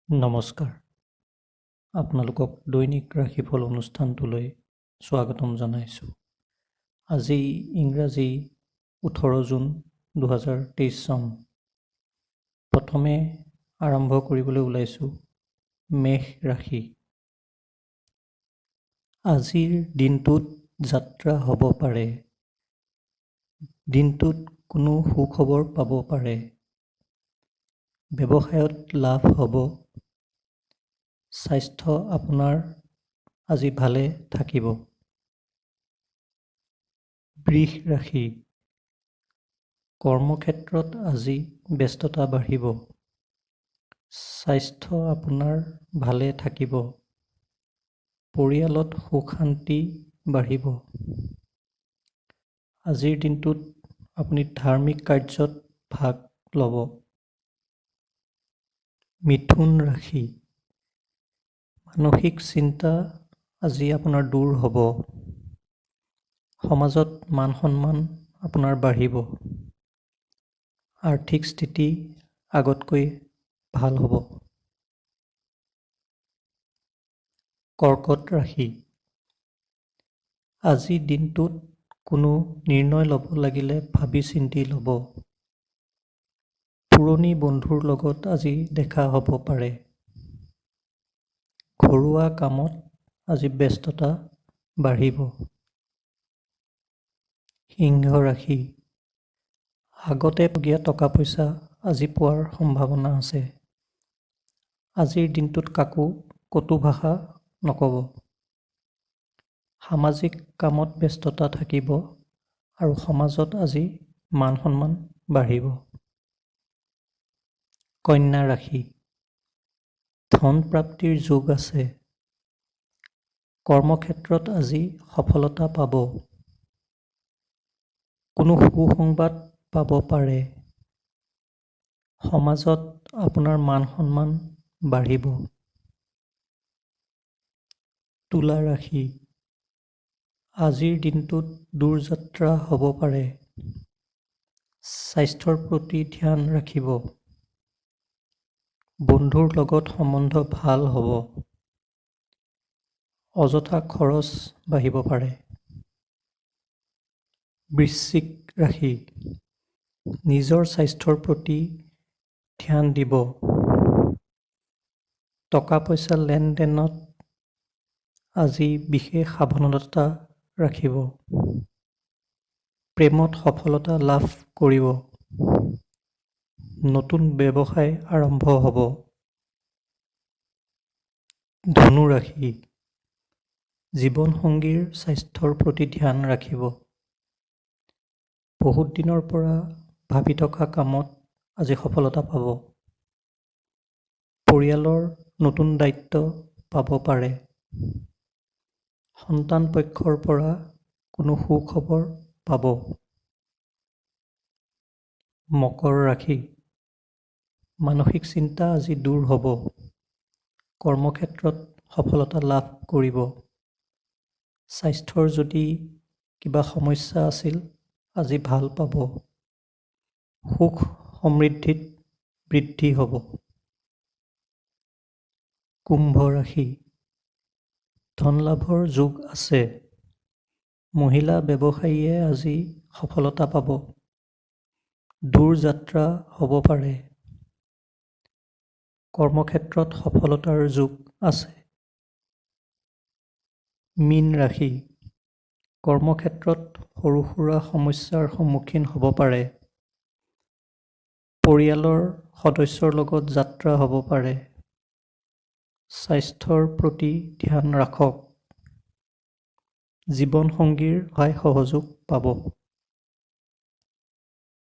নমস্কাৰ, আপোনালোকক দৈনিক ৰাশিফল অনুষ্ঠানটোলৈ স্বাগতম জনাইছোঁ। আজি ইংৰাজী 18 জুন 2023 চন। প্ৰথমে আৰম্ভ কৰিবলৈ ওলাইছোঁ মেষ ৰাশি। আজিৰ দিনটোত যাত্ৰা হ'ব পাৰে। দিনটোত কোনো সুখবৰ পাব পাৰে। ব্যৱসায়ত লাভ হ'ব। স্বাস্থ্য আপোনাৰ আজি ভালে থাকিব। বৃষ ৰাশি। কৰ্মক্ষেত্ৰত আজি ব্যস্ততা বাঢ়িব। স্বাস্থ্য আপোনাৰ ভালে থাকিব। পৰিয়ালত সুখ শান্তি বাঢ়িব। আজিৰ দিনটোত আপুনি ধাৰ্মিক কাৰ্যত ভাগ ল'ব। মিথুন ৰাশি। মানসিক চিন্তা আজি আপোনাৰ দূৰ হ'ব। সমাজত মান সন্মান আপোনাৰ বাঢ়িব। আৰ্থিক স্থিতি আগতকৈ ভাল হ'ব। কৰ্কট ৰাশি। আজি দিনটোত কোনো নিৰ্ণয় ল'ব লাগিলে ভাবি চিন্তি ল'ব। পুৰণি বন্ধুৰ লগত আজি দেখা হ'ব পাৰে। ঘৰুৱা কামত আজি ব্যস্ততা বাঢ়িব। সিংহ ৰাশি। আগতে লগীয়া টকা পইচা আজি পোৱাৰ সম্ভাৱনা আছে। আজিৰ দিনটোত কাকো কটু ভাষা নক'ব। সামাজিক কামত ব্যস্ততা থাকিব আৰু সমাজত আজি মান সন্মান বাঢ়িব। কন্যা ৰাশি। ধন প্ৰাপ্তিৰ যোগ আছে। কৰ্মক্ষেত্ৰত আজি সফলতা পাব। কোনো সুসংবাদ পাব পাৰে। সমাজত আপোনাৰ মান সন্মান বাঢ়িব। তুলা ৰাশি। আজিৰ দিনটোত দূৰ যাত্ৰা হ'ব পাৰে। স্বাস্থ্যৰ প্ৰতি ধ্যান ৰাখিব। বন্ধুৰ লগত সম্বন্ধ ভাল হ'ব। অযথা খৰচ বাঢ়িব পাৰে। বৃশ্চিক ৰাশি। নিজৰ স্বাস্থ্যৰ প্ৰতি ধ্যান দিব। টকা পইচা লেনদেনত আজি বিশেষ সাৱধানতা ৰাখিব। প্ৰেমত সফলতা লাভ কৰিব। নতুন ব্যৱসায় আৰম্ভ হ'ব। ধনু ৰাশি। জীৱনসংগীৰ স্বাস্থ্যৰ প্ৰতি ধ্যান ৰাখিব। বহুত দিনৰ পৰা ভাবি থকা কামত আজি সফলতা পাব। পৰিয়ালৰ নতুন দায়িত্ব পাব পাৰে। সন্তান পক্ষৰ পৰা কোনো সুখবৰ পাব। মকৰ ৰাশি। মানসিক চিন্তা আজি দূৰ হ'ব। কৰ্মক্ষেত্ৰত সফলতা লাভ কৰিব। স্বাস্থ্যৰ যদি কিবা সমস্যা আছিল আজি ভাল পাব। সুখ সমৃদ্ধিত বৃদ্ধি হ'ব। কুম্ভ ৰাশি। ধন লাভৰ যোগ আছে। মহিলা ব্যৱসায়ীয়ে আজি সফলতা পাব। দূৰ যাত্ৰা হ'ব পাৰে। কৰ্মক্ষেত্ৰত সফলতাৰ যোগ আছে। মীন ৰাশি। কৰ্মক্ষেত্ৰত সৰু সুৰা সমস্যাৰ সন্মুখীন হ'ব পাৰে। পৰিয়ালৰ সদস্যৰ লগত যাত্ৰা হ'ব পাৰে। স্বাস্থ্যৰ প্ৰতি ধ্যান ৰাখক। জীৱনসংগীৰ সহায় সহযোগ পাব।